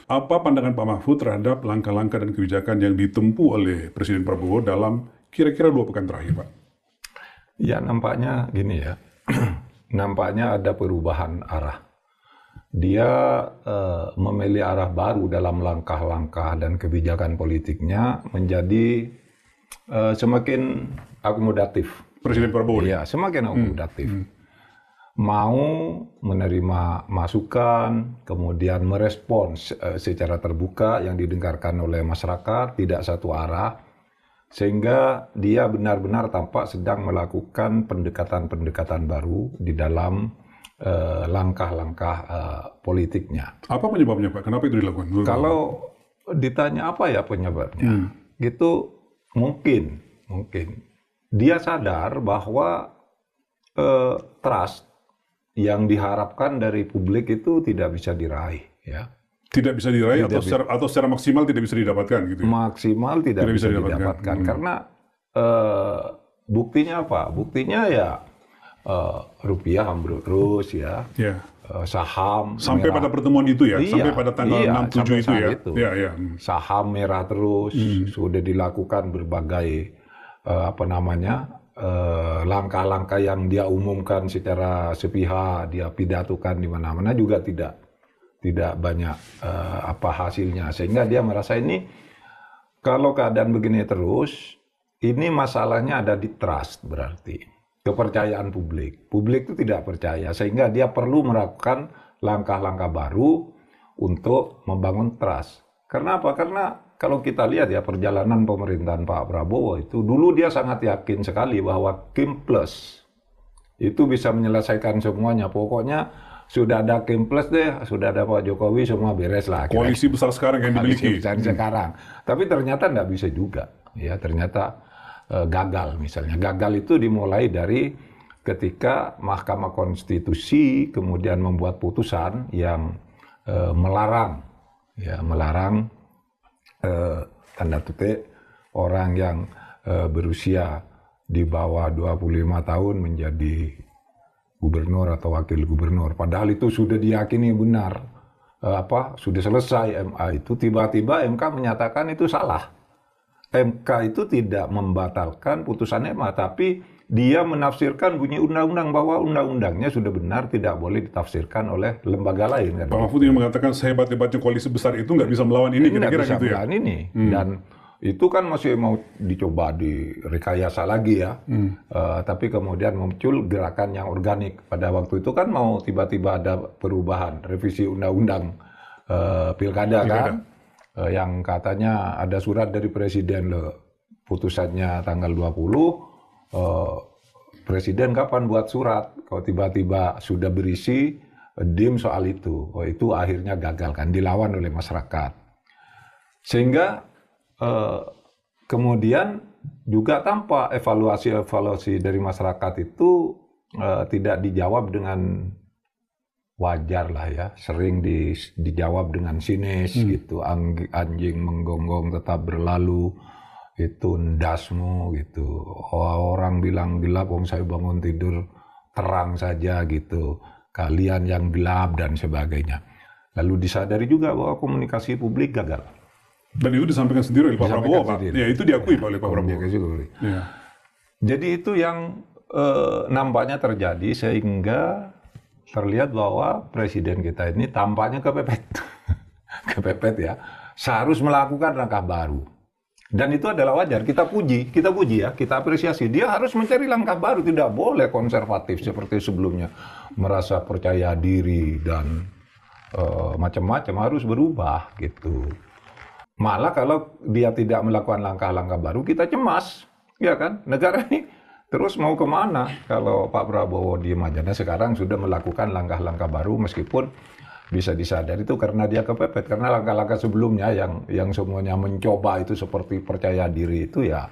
Apa pandangan Pak Mahfud terhadap langkah-langkah dan kebijakan yang ditempuh oleh Presiden Prabowo dalam kira-kira 2 pekan terakhir, Pak? Ya nampaknya gini ya, nampaknya ada perubahan arah. Dia memilih arah baru dalam langkah-langkah dan kebijakan politiknya menjadi semakin akomodatif. Presiden Prabowo? Iya, semakin akomodatif. Mau menerima masukan, kemudian merespons secara terbuka yang didengarkan oleh masyarakat, tidak satu arah, sehingga dia benar-benar tampak sedang melakukan pendekatan-pendekatan baru di dalam langkah-langkah politiknya. Apa penyebabnya, Pak? Kenapa itu dilakukan? Kalau ditanya apa ya penyebabnya, gitu mungkin dia sadar bahwa trust yang diharapkan dari publik itu tidak bisa diraih, ya. Tidak bisa diraih atau secara maksimal tidak bisa didapatkan, gitu ya? Maksimal tidak bisa didapatkan karena buktinya apa? Buktinya ya rupiah ambruk terus ya. Saham sampai merah. Pada pertemuan itu ya, iya, sampai pada tanggal 6-7 itu ya. Itu. Saham merah terus, sudah dilakukan berbagai langkah-langkah yang dia umumkan secara sepihak, dia pidatukan di mana-mana juga tidak banyak hasilnya, sehingga dia merasa ini kalau keadaan begini terus, ini masalahnya ada di trust, berarti kepercayaan publik itu tidak percaya, sehingga dia perlu melakukan langkah-langkah baru untuk membangun trust. Karena apa? Karena kalau kita lihat ya perjalanan pemerintahan Pak Prabowo itu, dulu dia sangat yakin sekali bahwa Kim Plus itu bisa menyelesaikan semuanya. Pokoknya sudah ada Kim Plus deh, sudah ada Pak Jokowi, semua beres lah. Koalisi besar sekarang yang dimiliki. Koalisi besar sekarang. Tapi ternyata nggak bisa juga. Ya, ternyata gagal misalnya. Gagal itu dimulai dari ketika Mahkamah Konstitusi kemudian membuat putusan yang melarang tanda petik orang yang berusia di bawah 25 tahun menjadi gubernur atau wakil gubernur. Padahal itu sudah diyakini benar, sudah selesai MA itu, tiba-tiba MK menyatakan itu salah. MK itu tidak membatalkan putusan MA, tapi dia menafsirkan bunyi undang-undang bahwa undang-undangnya sudah benar, tidak boleh ditafsirkan oleh lembaga lain. Pak Mahfud yang mengatakan sehebat-hebatnya koalisi besar itu nggak bisa melawan ini, kira-kira gitu ya? Ini. Dan itu kan masih mau dicoba direkayasa lagi ya. Tapi kemudian muncul gerakan yang organik. Pada waktu itu kan mau tiba-tiba ada perubahan, revisi undang-undang pilkada kan. Yang katanya ada surat dari Presiden putusannya tanggal 20, Presiden kapan buat surat? Kalau tiba-tiba sudah berisi dim soal itu, itu akhirnya gagal kan, dilawan oleh masyarakat. Sehingga kemudian juga tanpa evaluasi dari masyarakat itu tidak dijawab dengan wajar lah ya, sering dijawab dengan sinis gitu, anjing menggonggong tetap berlalu, itu ndasmu gitu, orang bilang gelap, saya bangun tidur terang saja gitu, kalian yang gelap dan sebagainya. Lalu disadari juga bahwa komunikasi publik gagal. Dan itu disampaikan sendiri oleh Pak Prabowo, Pak. Ya, itu diakui oleh Pak Prabowo. Ya. Jadi itu yang nampaknya terjadi sehingga terlihat bahwa presiden kita ini tampaknya kepepet ya, seharus melakukan langkah baru. Dan itu adalah wajar, kita puji ya, kita apresiasi. Dia harus mencari langkah baru, tidak boleh konservatif seperti sebelumnya, merasa percaya diri dan macam-macam, harus berubah gitu. Malah kalau dia tidak melakukan langkah-langkah baru, kita cemas, ya kan? Negara ini terus mau kemana kalau Pak Prabowo diem aja? Nah, sekarang sudah melakukan langkah-langkah baru meskipun bisa disadari itu karena dia kepepet, karena langkah-langkah sebelumnya yang semuanya mencoba itu seperti percaya diri itu ya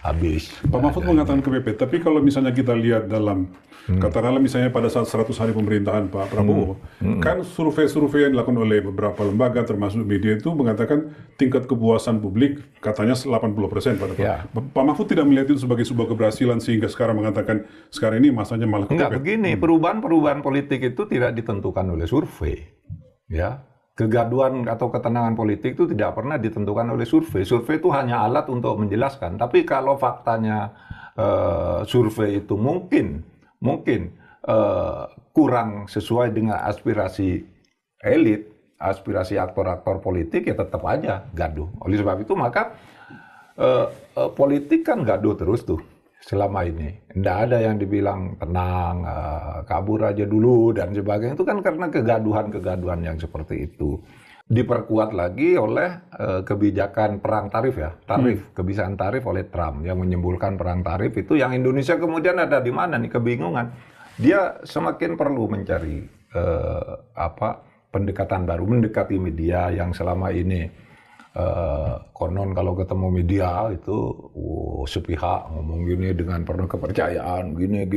habis. Pak Mahfud mengatakan kepepet, tapi kalau misalnya kita lihat dalam katakanlah misalnya pada saat 100 hari pemerintahan Pak Prabowo, kan survei-survei yang dilakukan oleh beberapa lembaga termasuk media itu mengatakan tingkat kepuasan publik katanya 80% pada Pak Mahfud tidak melihat itu sebagai sebuah keberhasilan sehingga sekarang mengatakan sekarang ini masanya malah kepepet. Enggak begini, perubahan politik itu tidak ditentukan oleh survei. Ya, kegaduhan atau ketenangan politik itu tidak pernah ditentukan oleh survei. Survei itu hanya alat untuk menjelaskan. Tapi kalau faktanya survei itu mungkin kurang sesuai dengan aspirasi elit, aspirasi aktor-aktor politik, ya tetap aja gaduh. Oleh sebab itu maka politik kan gaduh terus tuh selama ini. Tidak ada yang dibilang tenang, kabur aja dulu dan sebagainya. Itu kan karena kegaduhan yang seperti itu. Diperkuat lagi oleh kebijakan perang tarif ya, kebijakan tarif oleh Trump yang menimbulkan perang tarif itu, yang Indonesia kemudian ada di mana nih, kebingungan. Dia semakin perlu mencari pendekatan baru, mendekati media yang selama ini konon kalau ketemu media itu sepihak, ngomong gini dengan penuh kepercayaan, gini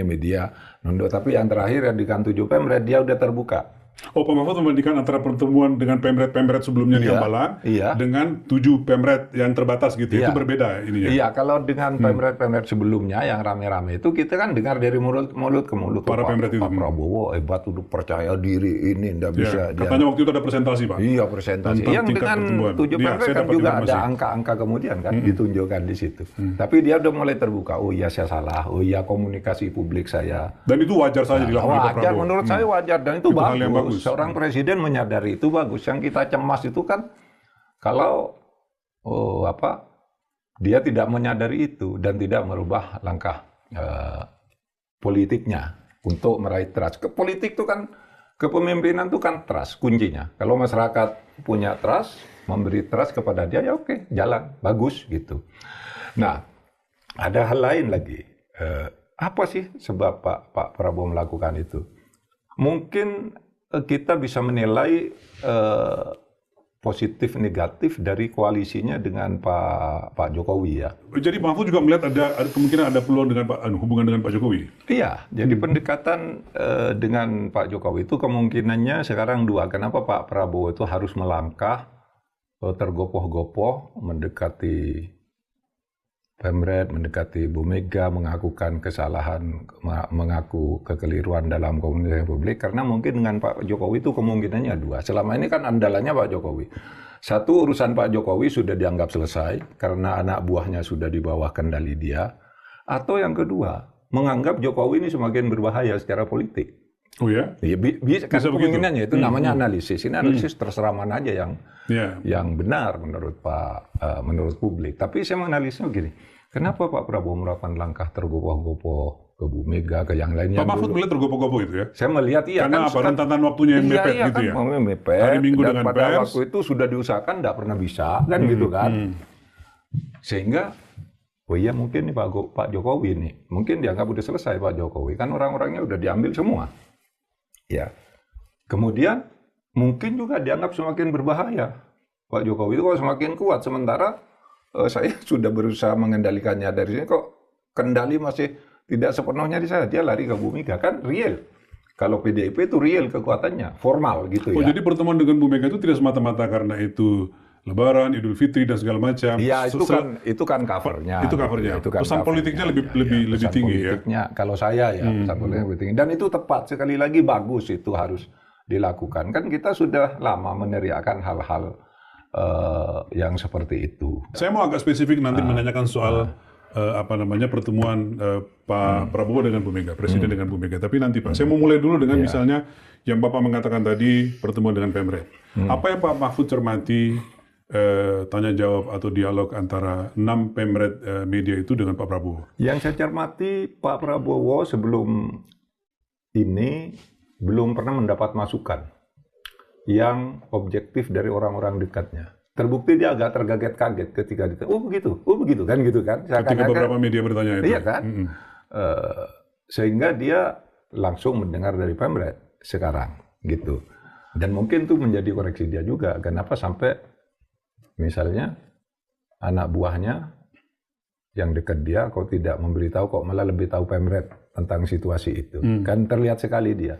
media nunduk. Tapi yang terakhir yang di Kan 7 Pemret dia udah terbuka. Oh, Pak Mahfud membandingkan antara pertemuan dengan Pemret sebelumnya di Hambalang dengan 7 Pemret yang terbatas gitu, itu berbeda ini ya? Iya, kalau dengan Pemret sebelumnya yang rame-rame itu kita kan dengar dari mulut ke mulut. Para Pemret itu. Pak Prabowo hebat, udah percaya diri, ini ndak bisa. Katanya waktu itu ada presentasi, Pak? Iya, presentasi. Yang dengan 7 Pemret kan juga ada angka-angka kemudian kan ditunjukkan di situ. Tapi dia udah mulai terbuka, oh iya saya salah, oh iya komunikasi publik saya. Dan itu wajar saja dilakukan Pak Prabowo? Wajar, menurut saya wajar, dan itu bagus. Seorang presiden menyadari itu bagus. Yang kita cemas itu kan kalau dia tidak menyadari itu dan tidak merubah langkah politiknya untuk meraih trust. Politik itu kan, kepemimpinan itu kan trust kuncinya. Kalau masyarakat punya trust, memberi trust kepada dia, ya oke, jalan bagus gitu. Nah, ada hal lain lagi. Apa sih sebab Pak Prabowo melakukan itu? Mungkin kita bisa menilai positif negatif dari koalisinya dengan Pak Jokowi ya. Jadi Pak Mahfud juga melihat ada kemungkinan ada peluang dengan hubungan dengan Pak Jokowi? Iya, jadi pendekatan dengan Pak Jokowi itu kemungkinannya sekarang dua. Kenapa Pak Prabowo itu harus melangkah tergopoh-gopoh mendekati Pemret, mendekati Bu Mega, mengakukan kesalahan, mengaku kekeliruan dalam komunikasi publik, karena mungkin dengan Pak Jokowi itu kemungkinannya dua. Selama ini kan andalannya Pak Jokowi. Satu, urusan Pak Jokowi sudah dianggap selesai karena anak buahnya sudah di bawah kendali dia. Atau yang kedua, menganggap Jokowi ini semakin berbahaya secara politik. Oh ya? Bisa kemungkinannya itu namanya analisis. Ini analisis terserah mana aja yang benar menurut menurut publik. Tapi saya menganalisnya begini, kenapa Pak Prabowo melakukan langkah tergopoh-gopoh ke Bu Mega, ke yang lainnya? Pak Mahfud melihat tergopoh-gopoh itu ya? Saya melihat iya. Karena kan rentetan waktunya yang mepet gitu ya? Mepet, hari Minggu dan dengan pada pers. waktu itu sudah diusahakan, tidak pernah bisa, kan gitu kan? Sehingga, oh iya mungkin nih Pak Jokowi nih, mungkin dianggap udah selesai Pak Jokowi, kan orang-orangnya udah diambil semua. Ya, kemudian mungkin juga dianggap semakin berbahaya. Pak Jokowi itu kok semakin kuat, sementara saya sudah berusaha mengendalikannya dari sini, kok kendali masih tidak sepenuhnya di saya. Dia lari ke Bu Mega, kan real. Kalau PDIP itu real kekuatannya, formal gitu ya. Jadi pertemuan dengan Bu Mega itu tidak semata-mata karena itu Lebaran, Idul Fitri dan segala macam. Iya, itu kan covernya. Itu covernya. Itu kan pesan covernya. politiknya lebih tinggi ya. Kalau saya ya, pesan politiknya lebih tinggi. Dan itu tepat, sekali lagi bagus, itu harus dilakukan. Kan kita sudah lama meneriakan hal-hal yang seperti itu. Saya mau agak spesifik nanti menanyakan soal pertemuan Pak Prabowo dengan Bu Mega, Presiden dengan Bu Mega. Tapi nanti Pak, saya mau mulai dulu dengan misalnya yang Bapak mengatakan tadi pertemuan dengan Pemret. Apa yang Pak Mahfud cermati tanya jawab atau dialog antara 6 Pemret media itu dengan Pak Prabowo? Yang saya cermati, Pak Prabowo sebelum ini belum pernah mendapat masukan yang objektif dari orang-orang dekatnya. Terbukti dia agak terkaget-kaget ketika ditanya, oh begitu kan gitu kan. Ketika beberapa media bertanya itu. Iya kan. Sehingga dia langsung mendengar dari Pemret sekarang gitu. Dan mungkin itu menjadi koreksi dia juga. Kenapa sampai misalnya anak buahnya yang dekat dia kok tidak memberitahu, kok malah lebih tahu Pemret tentang situasi itu. Kan terlihat sekali dia.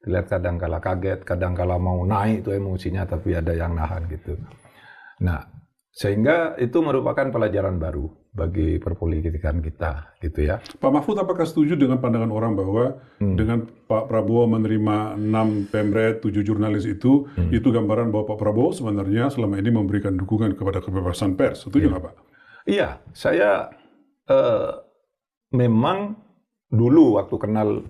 Terlihat kadang-kala kaget, kadang-kala mau naik itu emosinya, tapi ada yang nahan gitu. Nah, Sehingga itu merupakan pelajaran baru bagi perpolitikan kita, gitu ya. Pak Mahfud, apakah setuju dengan pandangan orang bahwa dengan Pak Prabowo menerima 6 pemret, 7 jurnalis itu gambaran bahwa Pak Prabowo sebenarnya selama ini memberikan dukungan kepada kebebasan pers? Setuju nggak Pak? Iya, saya memang dulu waktu kenal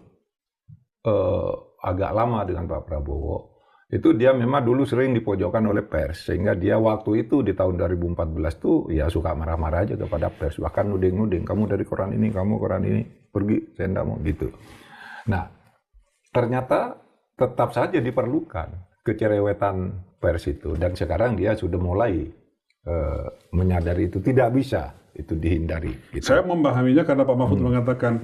agak lama dengan Pak Prabowo, itu dia memang dulu sering dipojokkan oleh pers, sehingga dia waktu itu di tahun 2014 tuh ya suka marah-marah aja kepada pers, bahkan nuding-nuding, kamu dari koran ini, kamu koran ini, pergi, saya enggak mau, gitu. Nah, ternyata tetap saja diperlukan kecerewetan pers itu, dan sekarang dia sudah mulai menyadari itu tidak bisa itu dihindari. Gitu. Saya memahaminya karena Pak Mahfud mengatakan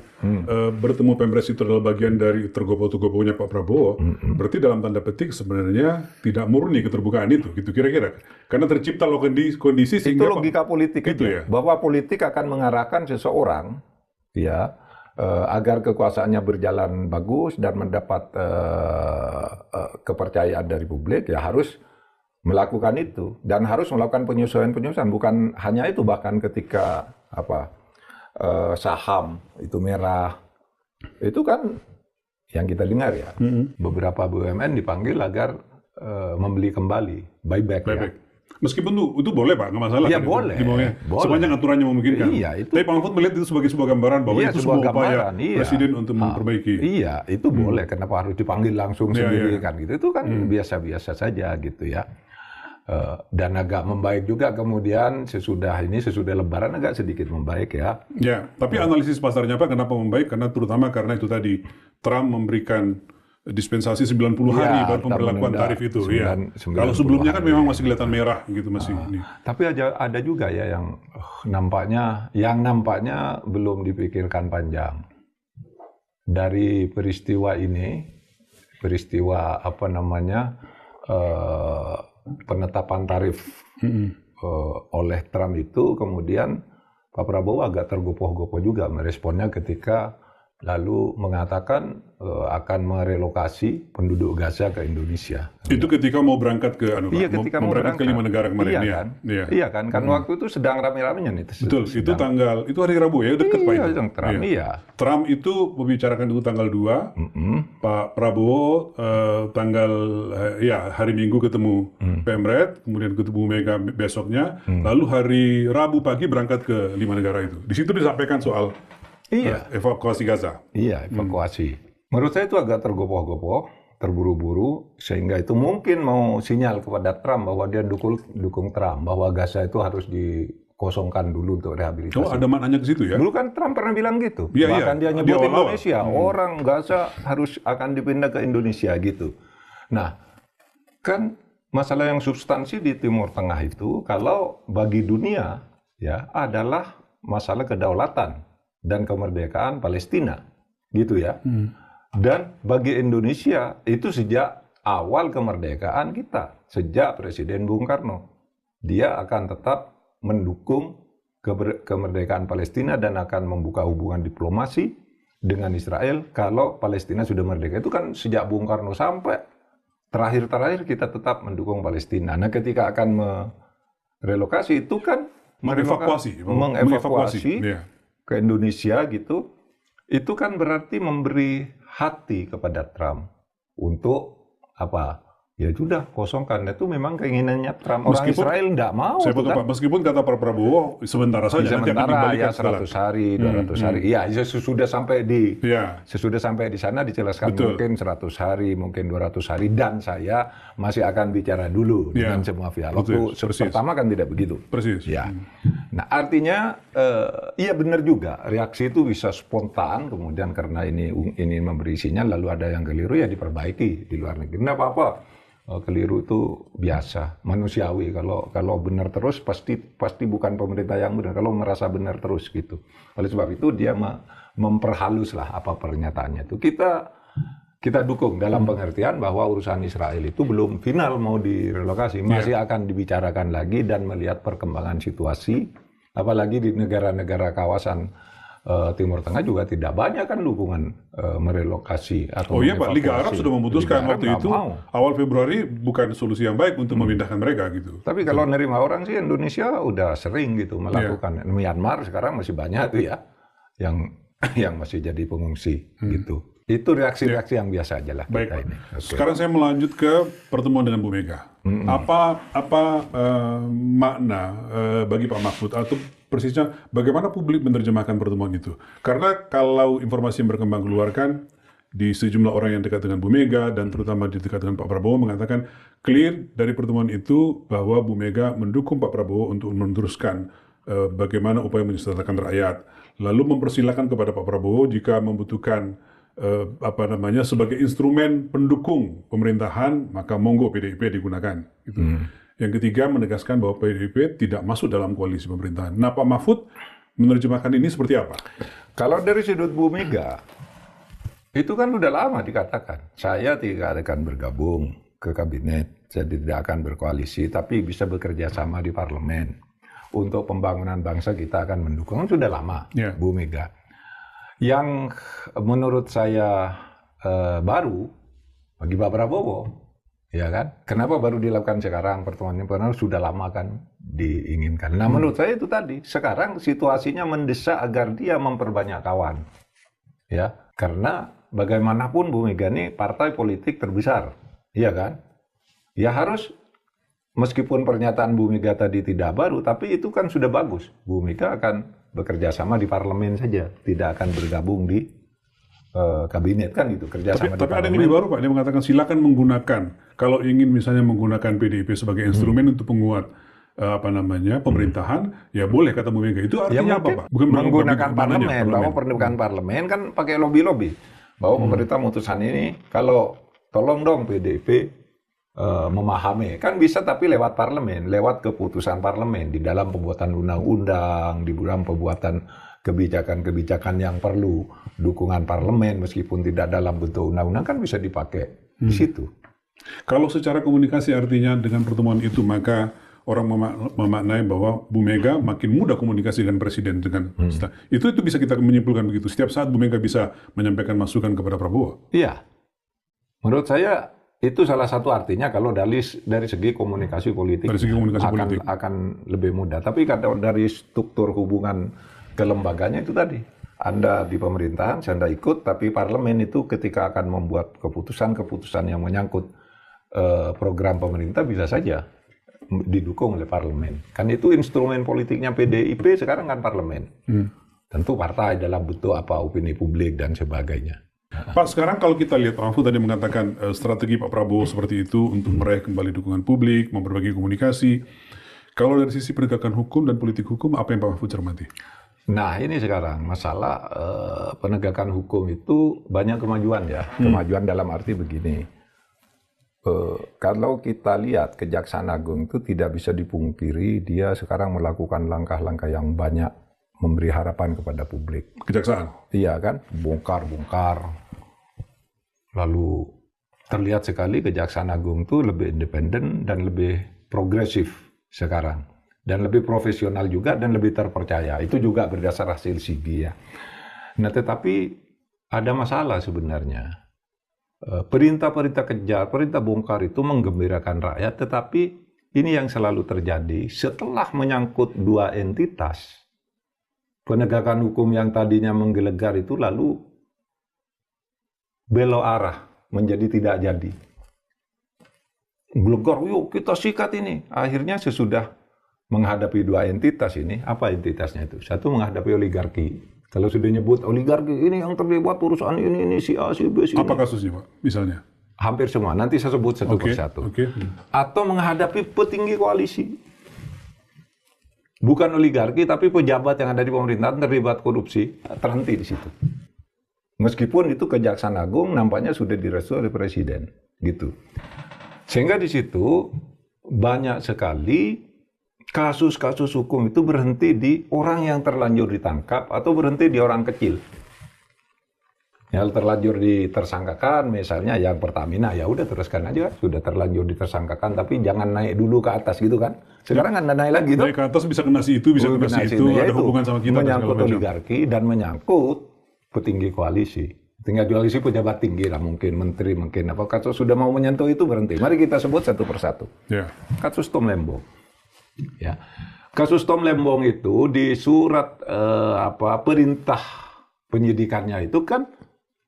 bertemu Pemres itu adalah bagian dari tergopoh-tergopohnya Pak Prabowo. Berarti dalam tanda petik sebenarnya tidak murni keterbukaan itu, gitu kira-kira. Karena tercipta kondisi sehingga itu logika politik itu ya. Bahwa politik akan mengarahkan seseorang ya agar kekuasaannya berjalan bagus dan mendapat kepercayaan dari publik, ya harus melakukan itu dan harus melakukan penyesuaian-penyesuaian. Bukan hanya itu, bahkan ketika saham itu merah, itu kan yang kita dengar ya, beberapa BUMN dipanggil agar membeli kembali, buyback. Ya. Meskipun itu boleh Pak, nggak masalah. Iya kan, boleh, boleh. Sepanjang aturannya memungkinkan. Iya, itu. Tapi Pak Mahfud melihat itu sebagai sebuah gambaran bahwa itu sebuah upaya Presiden untuk memperbaiki. Iya, itu boleh. Kenapa harus dipanggil langsung sendiri kan gitu? Itu kan biasa-biasa saja gitu ya. Dan agak membaik juga kemudian sesudah Lebaran agak sedikit membaik ya. Ya, tapi analisis pasarnya Pak kenapa membaik? Terutama karena itu tadi Trump memberikan dispensasi 90 hari baru pemberlakuan tarif itu. Ya. Kalau sebelumnya kan memang masih kelihatan merah gitu masih. Tapi ada juga ya yang nampaknya belum dipikirkan panjang. Dari peristiwa ini, penetapan tarif oleh Trump itu, kemudian Pak Prabowo agak tergopoh-gopoh juga meresponnya ketika lalu mengatakan akan merelokasi penduduk Gaza ke Indonesia. Itu ketika mau berangkat ke ketika mau berangkat ke 5 negara kemarin. Iya kan? Kan waktu itu sedang rame-ramenya nih. Betul, itu hari Rabu ya, dekat Pak itu. Trump itu membicarakan itu tanggal 2, Pak Prabowo tanggal hari Minggu ketemu Pemret, kemudian ketemu Mega besoknya, lalu hari Rabu pagi berangkat ke 5 negara itu. Di situ disampaikan soal evakuasi Gaza. Iya, evakuasi. Menurut saya itu agak tergopoh-gopoh, terburu-buru, sehingga itu mungkin mau sinyal kepada Trump bahwa dia dukung Trump, bahwa Gaza itu harus dikosongkan dulu untuk rehabilitasi. Oh, ada maknanya ke situ ya? Dulu kan Trump pernah bilang gitu. Bahkan dia nyebut Indonesia, orang Gaza akan dipindah ke Indonesia gitu. Nah, kan masalah yang substansi di Timur Tengah itu, kalau bagi dunia ya adalah masalah kedaulatan dan kemerdekaan Palestina, gitu ya. Dan bagi Indonesia itu sejak awal kemerdekaan kita, sejak Presiden Bung Karno, dia akan tetap mendukung kemerdekaan Palestina dan akan membuka hubungan diplomasi dengan Israel kalau Palestina sudah merdeka. Itu kan sejak Bung Karno sampai terakhir-terakhir kita tetap mendukung Palestina. Nah, ketika akan merelokasi itu kan mengevakuasi ke Indonesia gitu, itu kan berarti memberi hati kepada Trump untuk apa? Ya sudah kosongkan. Itu memang keinginannya Trump. Orang Israel tidak mau. Meskipun kata Pak Prabowo sementara saja. Sementara ya 100 hari, 200 hari. Iya, sesudah sampai di sana dijelaskan. Betul. Mungkin 100 hari, mungkin 200 hari. Dan saya masih akan bicara dulu dengan semua pihak. Waktu pertama kan tidak begitu. Persis. Ya. Nah, artinya iya benar juga. Reaksi itu bisa spontan. Kemudian karena ini memberi sinyal, lalu ada yang keliru ya diperbaiki di luar negeri. Nah, apa-apa. Keliru itu biasa, manusiawi. Kalau benar terus pasti bukan pemerintah yang benar. Kalau merasa benar terus gitu. Oleh sebab itu dia memperhalus lah apa pernyataannya itu. Kita dukung dalam pengertian bahwa urusan Israel itu belum final mau direlokasi, masih akan dibicarakan lagi dan melihat perkembangan situasi, apalagi di negara-negara kawasan Timur Tengah juga tidak banyak kan dukungan merelokasi atau Oh iya Pak, Liga Arab mengevakuasi. sudah memutuskan Liga Arab waktu nggak itu mau. awal Februari bukan solusi yang baik untuk memindahkan mereka gitu. Tapi kalau nerima orang sih Indonesia udah sering gitu melakukan. Myanmar sekarang masih banyak tuh ya yang yang masih jadi pengungsi gitu. Itu reaksi-reaksi yang biasa aja lah Baik kita Pak. ini. Oke. Sekarang saya melanjut ke pertemuan dengan Bu Mega. Apa makna bagi Pak Mahfud atau persisnya bagaimana publik menerjemahkan pertemuan itu? Karena kalau informasi yang berkembang keluarkan di sejumlah orang yang dekat dengan Bu Mega dan terutama di dekat dengan Pak Prabowo mengatakan clear dari pertemuan itu bahwa Bu Mega mendukung Pak Prabowo untuk meneruskan bagaimana upaya mensejahterakan rakyat, lalu mempersilahkan kepada Pak Prabowo jika membutuhkan sebagai instrumen pendukung pemerintahan maka monggo PDIP digunakan. Gitu. Yang ketiga menegaskan bahwa PDIP tidak masuk dalam koalisi pemerintahan. Nah Pak Mahfud menerjemahkan ini seperti apa? Kalau dari sudut Bu Mega, itu kan udah lama dikatakan, saya tidak akan bergabung ke kabinet, saya tidak akan berkoalisi, tapi bisa bekerja sama di parlemen. Untuk pembangunan bangsa kita akan mendukung, sudah lama Bu Mega. Yang menurut saya baru bagi Pak Prabowo, ya kan? Kenapa baru dilakukan sekarang pertemuan ini? Karena sudah lama kan diinginkan. Nah, menurut saya itu tadi. Sekarang situasinya mendesak agar dia memperbanyak kawan, ya. Karena bagaimanapun Bu Mega ini partai politik terbesar, ya kan? Ya harus. Meskipun pernyataan Bu Mega tadi tidak baru, tapi itu kan sudah bagus. Bu Mega akan bekerja sama di parlemen saja, tidak akan bergabung di kabinet kan gitu, kerja sama di Tapi ada yang parlemen. lebih baru Pak, dia mengatakan silakan menggunakan, kalau ingin misalnya menggunakan PDIP sebagai instrumen untuk penguat pemerintahan, ya boleh kata Bu Mega. Itu artinya apa Pak? Bukan menggunakan parlemen, bahwa pernikahan parlemen kan pakai lobby-lobby. Bahwa pemerintah memutuskan ini, kalau tolong dong PDIP memahami, kan bisa tapi lewat parlemen, lewat keputusan parlemen, di dalam pembuatan undang-undang, di dalam pembuatan kebijakan-kebijakan yang perlu dukungan parlemen, meskipun tidak dalam bentuk undang-undang kan bisa dipakai di situ. Kalau secara komunikasi artinya dengan pertemuan itu, maka orang memaknai bahwa Bu Mega makin mudah komunikasi dengan Presiden dengan itu bisa kita menyimpulkan begitu. Setiap saat Bu Mega bisa menyampaikan masukan kepada Prabowo. Iya, menurut saya itu salah satu artinya kalau dari segi komunikasi politik, akan lebih mudah. Tapi kalau dari struktur hubungan kelembaganya itu tadi, Anda di pemerintahan, saya Anda ikut, tapi parlemen itu ketika akan membuat keputusan-keputusan yang menyangkut program pemerintah bisa saja didukung oleh parlemen. Kan itu instrumen politiknya PDIP sekarang kan parlemen. Tentu partai dalam bentuk apa, opini publik dan sebagainya. Pak, sekarang kalau kita lihat Pak Mahfud tadi mengatakan strategi Pak Prabowo seperti itu untuk meraih kembali dukungan publik, memperbaiki komunikasi. Kalau dari sisi penegakan hukum dan politik hukum, apa yang Pak Mahfud cermati? Nah, ini sekarang masalah penegakan hukum itu banyak kemajuan ya. Kemajuan dalam arti begini. Kalau kita lihat Kejaksaan Agung itu tidak bisa dipungkiri, dia sekarang melakukan langkah-langkah yang banyak memberi harapan kepada publik. Kejaksaan? Iya kan, bongkar. Lalu terlihat sekali Kejaksaan Agung itu lebih independen dan lebih progresif sekarang. Dan lebih profesional juga dan lebih terpercaya. Itu juga berdasar hasil SIGI ya. Nah tetapi ada masalah sebenarnya. Perintah-perintah kejar, perintah bongkar itu menggembirakan rakyat, tetapi ini yang selalu terjadi setelah menyangkut dua entitas. Penegakan hukum yang tadinya menggelegar itu lalu belok arah menjadi tidak jadi. Gelegar, yuk kita sikat ini. Akhirnya sesudah menghadapi dua entitas ini, apa entitasnya itu? Satu menghadapi oligarki. Kalau sudah nyebut oligarki ini yang terlibat urusan ini si A, si B, si Apa kasusnya Pak, misalnya? Hampir semua, nanti saya sebut satu persatu. Atau menghadapi petinggi koalisi. Bukan oligarki, tapi pejabat yang ada di pemerintahan terlibat korupsi, terhenti di situ. Meskipun itu Kejaksaan Agung nampaknya sudah direstui oleh Presiden, gitu. Sehingga di situ banyak sekali kasus-kasus hukum itu berhenti di orang yang terlanjur ditangkap atau berhenti di orang kecil. Ya terlanjur ditersangkakan, misalnya yang Pertamina, ya udah teruskan aja, sudah terlanjur ditersangkakan, tapi jangan naik dulu ke atas gitu kan. Sekarang kan naik lagi tuh. Naik ke atas bisa kena si itu, bisa kena si itu, Ya ada itu, hubungan sama kita. menyangkut oligarki dan menyangkut petinggi koalisi. Tinggal koalisi pejabat tinggi lah, mungkin menteri, mungkin apa. Kalau sudah mau menyentuh itu berhenti. Mari kita sebut satu persatu. Ya. Kasus Tom Lembong. Ya. Kasus Tom Lembong itu di surat perintah penyidikannya itu kan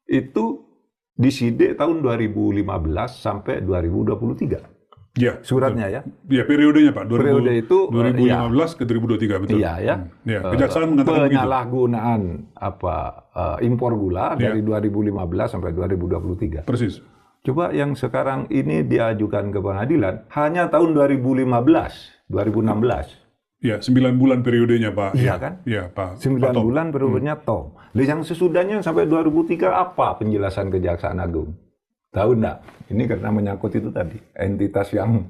itu disidik tahun 2015 sampai 2023. Ya, suratnya ya. Ya, periodenya Pak. Periode itu 2015 ke 2023 betul. Iya ya. Ya, Kejaksaan mengatakan penyalahgunaan impor gula dari 2015 sampai 2023. Persis. Coba yang sekarang ini diajukan ke pengadilan hanya tahun 2015, 2016. Ya, 9 bulan periodenya Pak. Iya kan? Iya Pak. 9 bulan periodenya Tom. Yang sesudahnya sampai 2003 apa penjelasan Kejaksaan Agung? Tahu enggak? Ini karena menyangkut itu tadi. Entitas yang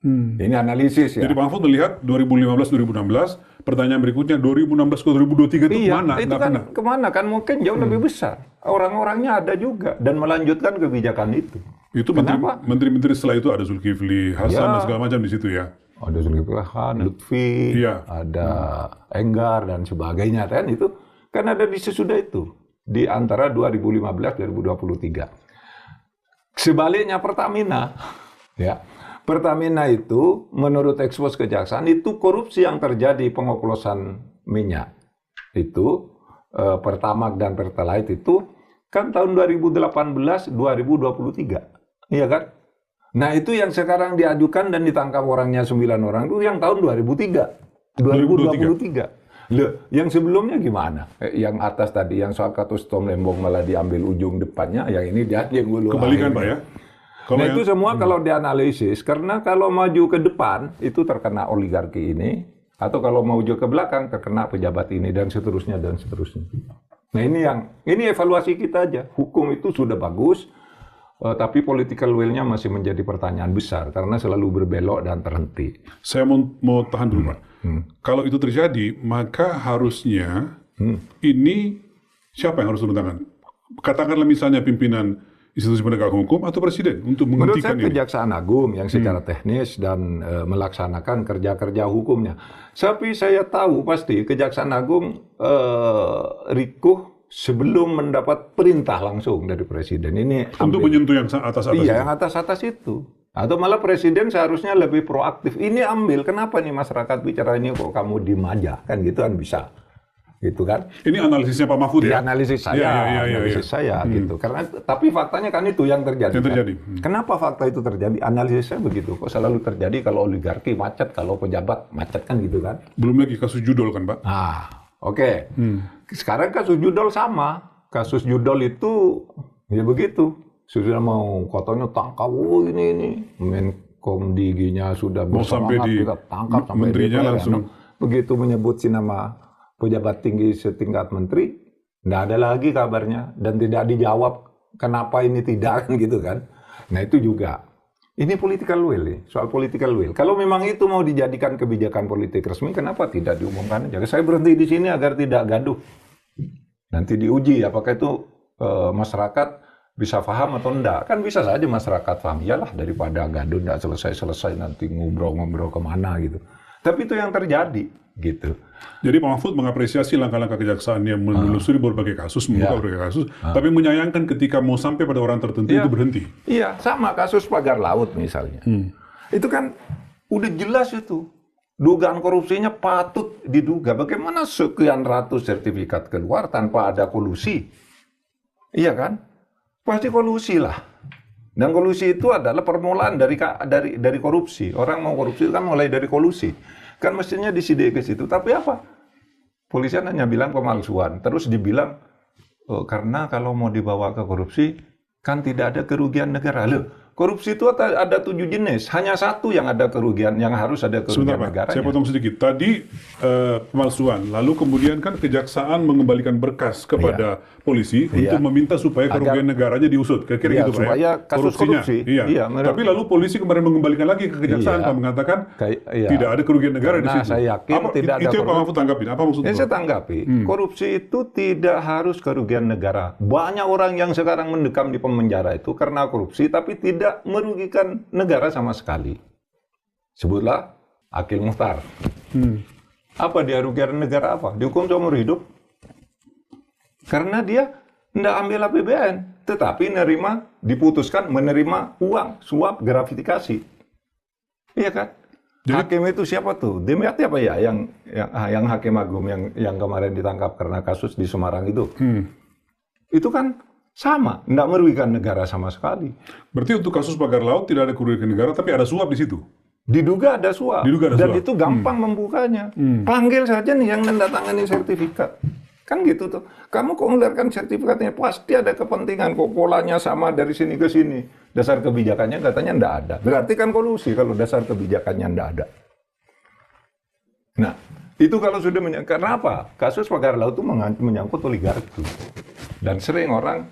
ini analisis ya. Jadi Pak Mahfud melihat 2015-2016, pertanyaan berikutnya 2016 ke 2023 itu kemana? Itu kan kemana? Kan mungkin jauh lebih besar. Orang-orangnya ada juga dan melanjutkan kebijakan itu. Itu menteri-menteri setelah itu ada Zulkifli Hasan dan segala macam di situ ya. Ada Zulkifli Hasan, Lutfi, ada Enggar dan sebagainya kan itu kan ada di sesudah itu di antara 2015-2023. Sebaliknya Pertamina, ya Pertamina itu menurut ekspos Kejaksaan itu korupsi yang terjadi pengoplosan minyak itu Pertamax dan Pertalite itu kan tahun 2018-2023, iya kan? Nah itu yang sekarang diajukan dan ditangkap orangnya 9 orang itu yang tahun 2023. Loh, yang sebelumnya gimana? Yang atas tadi, yang soal kasus Tom Lembong malah diambil ujung depannya, yang ini dia yang dulu. Kembalikan Pak ya. Nah itu semua kalau dianalisis, karena kalau maju ke depan itu terkena oligarki ini, atau kalau maju ke belakang terkena pejabat ini dan seterusnya dan seterusnya. Nah ini evaluasi kita aja. Hukum itu sudah bagus. Tapi political will-nya masih menjadi pertanyaan besar karena selalu berbelok dan terhenti. Saya mau tahan dulu Pak. Kalau itu terjadi, maka harusnya ini siapa yang harus turun tangan? Katakanlah misalnya pimpinan institusi penegak hukum atau presiden untuk menghentikan ini. Menurut saya Kejaksaan Agung yang secara teknis dan melaksanakan kerja-kerja hukumnya. Tapi saya tahu pasti Kejaksaan Agung rikuh sebelum mendapat perintah langsung dari presiden. Ini untuk menyentuh yang atas-atas. Iya, yang atas-atas itu. Atau malah presiden seharusnya lebih proaktif. Ini ambil, kenapa nih masyarakat bicara ini kok kamu diem aja? Kan gitu kan bisa. Gitu kan. Ini analisisnya Pak Mahfud ya? Analisis saya, analisis saya gitu. Karena tapi faktanya kan itu yang terjadi. Yang terjadi. Kenapa fakta itu terjadi? Analisis saya begitu. Kok selalu terjadi kalau oligarki macet, kalau pejabat macet kan gitu kan. Belum lagi kasus judol kan Pak? Oke. Sekarang kasus judol sama. Kasus judol itu ya begitu. Sudah mau katanya tangkap, ini Menkom DG-nya sudah bersemangat kita tangkap sampai menterinya langsung. Begitu menyebut nama pejabat tinggi setingkat menteri, nggak ada lagi kabarnya dan tidak dijawab kenapa ini tidak kan gitu kan. Nah itu juga. Ini political will, soal political will. Kalau memang itu mau dijadikan kebijakan politik resmi, kenapa tidak diumumkan aja? Saya berhenti di sini agar tidak gaduh. Nanti diuji apakah itu masyarakat bisa paham atau enggak. Kan bisa saja masyarakat paham. Iyalah daripada gaduh enggak selesai-selesai nanti ngobrol-ngobrol kemana gitu. Tapi itu yang terjadi gitu. Jadi Pak Mahfud mengapresiasi langkah-langkah kejaksaan yang menelusuri berbagai kasus, membuka berbagai kasus, tapi menyayangkan ketika mau sampai pada orang tertentu itu berhenti. Iya, sama kasus pagar laut misalnya. Itu kan udah jelas itu. Dugaan korupsinya patut diduga. Bagaimana sekian ratus sertifikat keluar tanpa ada kolusi? Iya kan? Pasti kolusi lah. Dan kolusi itu adalah permulaan dari korupsi. Orang mau korupsi kan mulai dari kolusi. Kan mestinya disidik ke situ. Tapi apa? Polisian hanya bilang pemalsuan. Terus dibilang, karena kalau mau dibawa ke korupsi, kan tidak ada kerugian negara. Loh, korupsi itu ada 7 jenis, hanya satu yang ada kerugian, yang harus ada kerugian Sebentar Pak, negaranya. saya potong sedikit. Tadi pemalsuan, lalu kemudian kan kejaksaan mengembalikan berkas kepada polisi untuk meminta supaya kerugian negaranya diusut. Kira-kira gitu Pak supaya ya? kasus korupsi. Iya. Tapi lalu polisi kemarin mengembalikan lagi ke kejaksaan Pak, mengatakan tidak ada kerugian negara di situ. Saya yakin tidak ada itu yang Pak Mahfud tanggapin. Apa maksudnya? Saya tanggapi, korupsi itu tidak harus kerugian negara. Banyak orang yang sekarang mendekam di penjara itu karena korupsi, tapi tidak merugikan negara sama sekali. Sebutlah Akil Mukhtar. Apa dia rugikan negara apa? Dihukum seumur hidup. Karena dia tidak ambil APBN, tetapi diputuskan menerima uang, suap, gratifikasi. Iya kan? Jadi, hakim itu siapa tuh? Dimyati apa ya? Yang hakim agung yang kemarin ditangkap karena kasus di Semarang itu. Itu kan sama, tidak merugikan negara sama sekali. Berarti untuk kasus pagar laut tidak ada kerugian negara, tapi ada suap di situ. Diduga ada suap. Dan suap. itu gampang membukanya. Panggil saja nih yang mendatangani sertifikat. Kan gitu tuh. Kamu kok mengeluarkan sertifikatnya, pasti ada kepentingan. Kok polanya sama dari sini ke sini. Dasar kebijakannya katanya tidak ada. Berarti kan kolusi kalau dasar kebijakannya tidak ada. Nah, itu kalau sudah karena apa? Kasus pagar laut itu menyangkut oligarki. Dan sering orang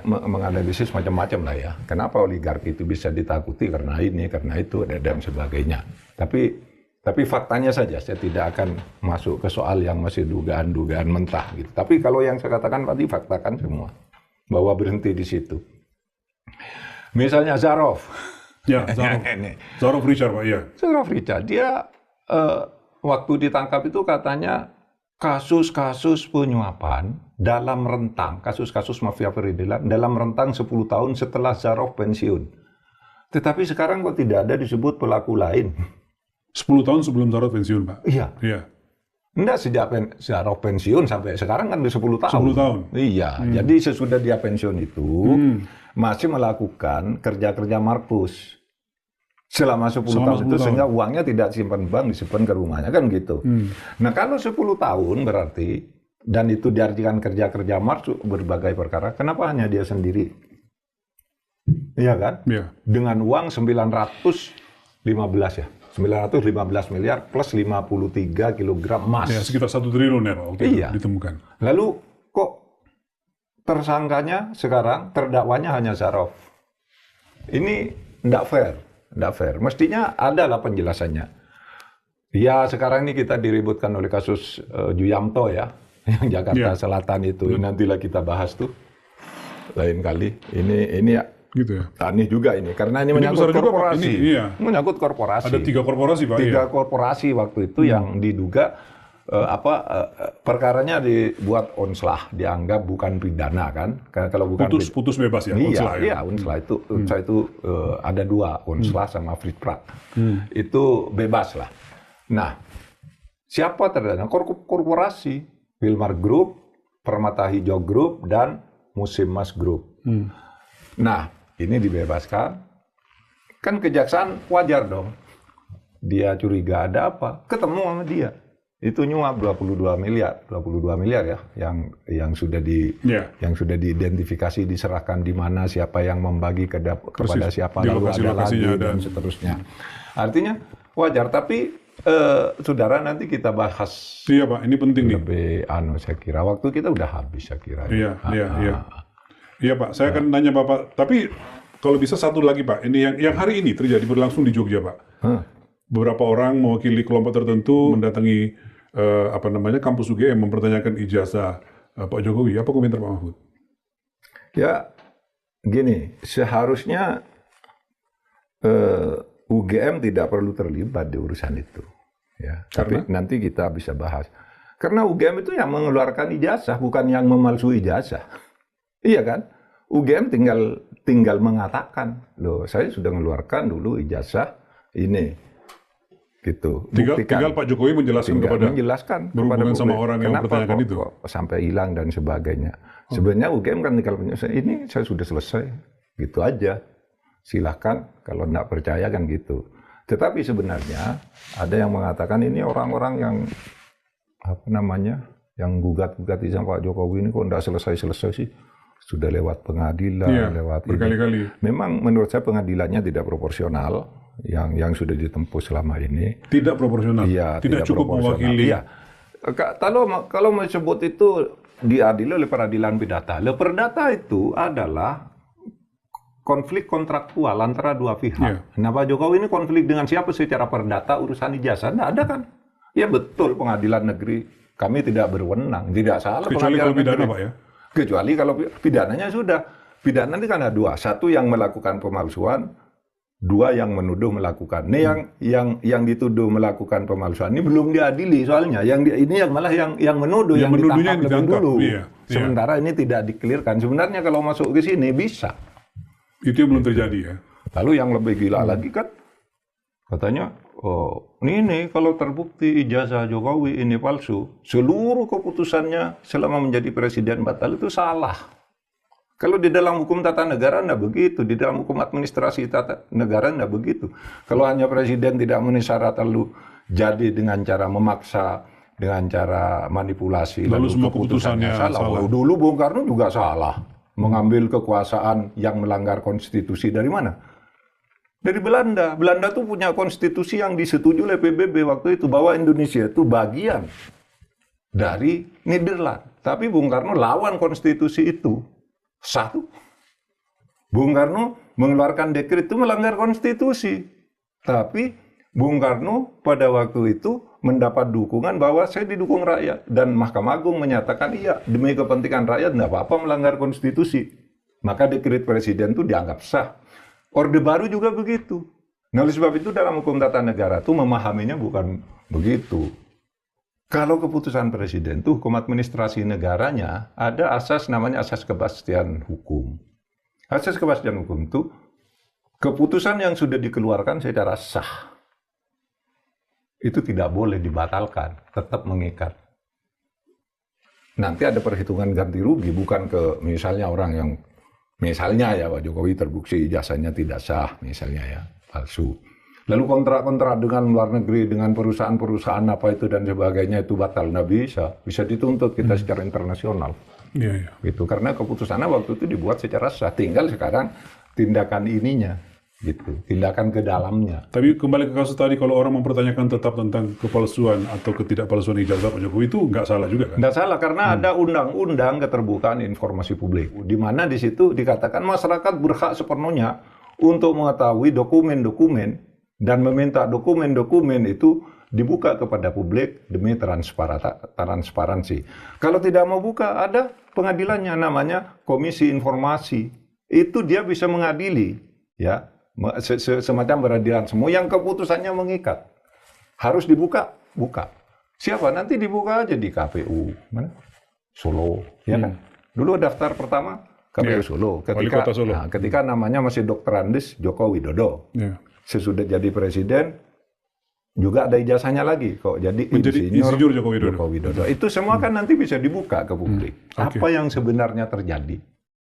menganalisis macam-macam lah ya. Kenapa oligarki itu bisa ditakuti karena ini, karena itu, dan sebagainya. Tapi faktanya saja, saya tidak akan masuk ke soal yang masih dugaan-dugaan mentah gitu. Tapi kalau yang saya katakan tadi faktakan semua, bahwa berhenti di situ. Misalnya Zarov. Ya, Zarov Richard Pak, iya. Zarov Richard, dia waktu ditangkap itu katanya kasus-kasus penyuapan dalam rentang, kasus-kasus mafia perizinan dalam rentang 10 tahun setelah Zarov pensiun. Tetapi sekarang kok tidak ada disebut pelaku lain. 10 tahun sebelum Zarov pensiun, Pak? Iya. Enggak, sejak Zarov pensiun sampai sekarang kan udah 10 tahun. 10 tahun? Iya, jadi sesudah dia pensiun itu masih melakukan kerja-kerja Markus. Selama 10 tahun itu sehingga uangnya tidak simpan bank, disimpan ke rumahnya kan gitu. Nah kalau 10 tahun berarti, dan itu diartikan kerja-kerja Markus berbagai perkara, kenapa hanya dia sendiri? Iya kan? Iya. Dengan uang 915 ya. 915 miliar plus 53 kilogram emas. Ya, sekitar 1 triliun ya Pak, waktu itu ditemukan. Lalu kok tersangkanya sekarang, terdakwanya hanya Zarov? Ini tidak fair. Tidak fair. Mestinya ada lah penjelasannya. Ya sekarang ini kita diributkan oleh kasus Juyamto ya, yang Jakarta Selatan itu. Nantilah kita bahas tuh lain kali. Ini ya. Gitu ya. Aneh juga ini, karena ini menyangkut korporasi. Menyangkut korporasi. Ada 3 korporasi Pak. 3 korporasi waktu itu yang diduga perkaranya dibuat onslah, dianggap bukan pidana kan? Kalau bukan putus bebas ya. Iya, onslah itu ada 2, onslah sama Fritprak. Itu bebas lah. Nah, siapa terdana? Korporasi, Wilmar Group, Permata Hijau Group, dan Musim Mas Group. Nah, ini dibebaskan, kan kejaksaan wajar dong. Dia curiga ada apa, ketemu sama dia. Itu nyuap 22 miliar ya, yang sudah diidentifikasi, diserahkan di mana, siapa yang membagi kepada siapa, lalu ada lagi dan seterusnya. Artinya wajar, tapi saudara nanti kita bahas. Iya Pak, ini penting nih. Lebih saya kira waktu kita udah habis saya kira. Iya. Iya Pak, saya akan nanya Bapak, tapi kalau bisa satu lagi Pak, ini yang hari ini terjadi berlangsung di Jogja Pak. Beberapa orang mewakili kelompok tertentu mendatangi kampus UGM mempertanyakan ijazah Pak Jokowi. Apa komentar Pak Mahfud? Ya, gini, seharusnya UGM tidak perlu terlibat di urusan itu. Ya, tapi nanti kita bisa bahas. Karena UGM itu yang mengeluarkan ijazah, bukan yang memalsui ijazah. Iya kan? UGM tinggal mengatakan, loh saya sudah mengeluarkan dulu ijazah ini, gitu. Tinggal Pak Jokowi menjelaskan berhubungan sama orang yang mempertanyakan itu. Sampai hilang dan sebagainya. Sebenarnya UGM kan tinggal ini saya sudah selesai, gitu aja. Silahkan kalau tidak percaya kan gitu. Tetapi sebenarnya ada yang mengatakan ini orang-orang yang yang gugat-gugat sama Pak Jokowi ini kok tidak selesai-selesai sih. sudah lewat pengadilan, lewat berkali-kali. Memang menurut saya pengadilannya tidak proporsional yang sudah ditempuh selama ini. Tidak proporsional. Iya, tidak cukup mewakili. Iya. Kalau mau sebut itu diadili oleh peradilan perdata. Perdata itu adalah konflik kontraktual antara dua pihak. Nah, Pak Jokowi ini konflik dengan siapa secara perdata urusan ijazah? Nggak ada kan? Ya betul, pengadilan negeri kami tidak berwenang, tidak salah. Kecuali kalau pidana, Pak ya? Kecuali kalau pidananya sudah. Pidana ini kan ada dua. Satu yang melakukan pemalsuan, dua yang menuduh melakukan. Ini yang dituduh melakukan pemalsuan ini belum diadili soalnya. Ini malah yang menuduh, yang ditangkap lebih dulu. Sementara ini tidak dikelirkan. Sebenarnya kalau masuk ke sini bisa. Itu yang belum terjadi ya. Lalu yang lebih gila lagi kan, katanya, ini kalau terbukti ijazah Jokowi ini palsu, seluruh keputusannya selama menjadi presiden batal, itu salah. Kalau di dalam hukum tata negara enggak begitu, di dalam hukum administrasi tata negara enggak begitu. Kalau hanya presiden tidak memenuhi syarat lalu jadi dengan cara memaksa, dengan cara manipulasi, lalu semua keputusannya salah. Dulu Bung Karno juga salah. Mengambil kekuasaan yang melanggar konstitusi dari mana? Dari Belanda. Belanda tuh punya konstitusi yang disetujui oleh PBB waktu itu, bahwa Indonesia itu bagian dari Nederland. Tapi Bung Karno lawan konstitusi itu. Satu, Bung Karno mengeluarkan dekret itu melanggar konstitusi. Tapi Bung Karno pada waktu itu mendapat dukungan bahwa saya didukung rakyat. Dan Mahkamah Agung menyatakan iya, demi kepentingan rakyat tidak apa-apa melanggar konstitusi. Maka dekret presiden itu dianggap sah. Orde Baru juga begitu. Nah, oleh sebab itu dalam hukum tata negara itu memahaminya bukan begitu. Kalau keputusan presiden itu hukum administrasi negaranya ada asas namanya asas kepastian hukum. Asas kepastian hukum itu keputusan yang sudah dikeluarkan secara sah itu tidak boleh dibatalkan, tetap mengikat. Nanti ada perhitungan ganti rugi, bukan ke misalnya orang yang misalnya ya Pak Jokowi terbukti ijazahnya tidak sah, misalnya ya, palsu. Lalu kontrak-kontrak dengan luar negeri, dengan perusahaan-perusahaan apa itu dan sebagainya itu batal, nggak bisa dituntut kita secara internasional. Gitu, karena keputusannya waktu itu dibuat secara sah, tinggal sekarang tindakan ininya, gitu, tindakan ke dalamnya. Tapi kembali ke kasus tadi, kalau orang mempertanyakan tetap tentang kepalsuan atau ketidakpalsuan ijazah Pak Jokowi itu nggak salah juga kan? Nggak salah, karena ada undang-undang keterbukaan informasi publik, di mana di situ dikatakan masyarakat berhak sepenuhnya untuk mengetahui dokumen-dokumen dan meminta dokumen-dokumen itu dibuka kepada publik demi transparansi. Kalau tidak mau buka, ada pengadilannya namanya Komisi Informasi. Itu dia bisa mengadili, ya, semacam peradilan semua yang keputusannya mengikat. Harus dibuka, buka. Siapa? Nanti dibuka aja di KPU. Mana? Solo, ya kan? Dulu daftar pertama KPU Solo. Ketika namanya masih Dr. Andes Joko Widodo. Sesudah jadi presiden juga ada ijazahnya lagi kok, jadi insinyur Joko Widodo. Itu semua kan nanti bisa dibuka ke publik. Apa yang sebenarnya terjadi?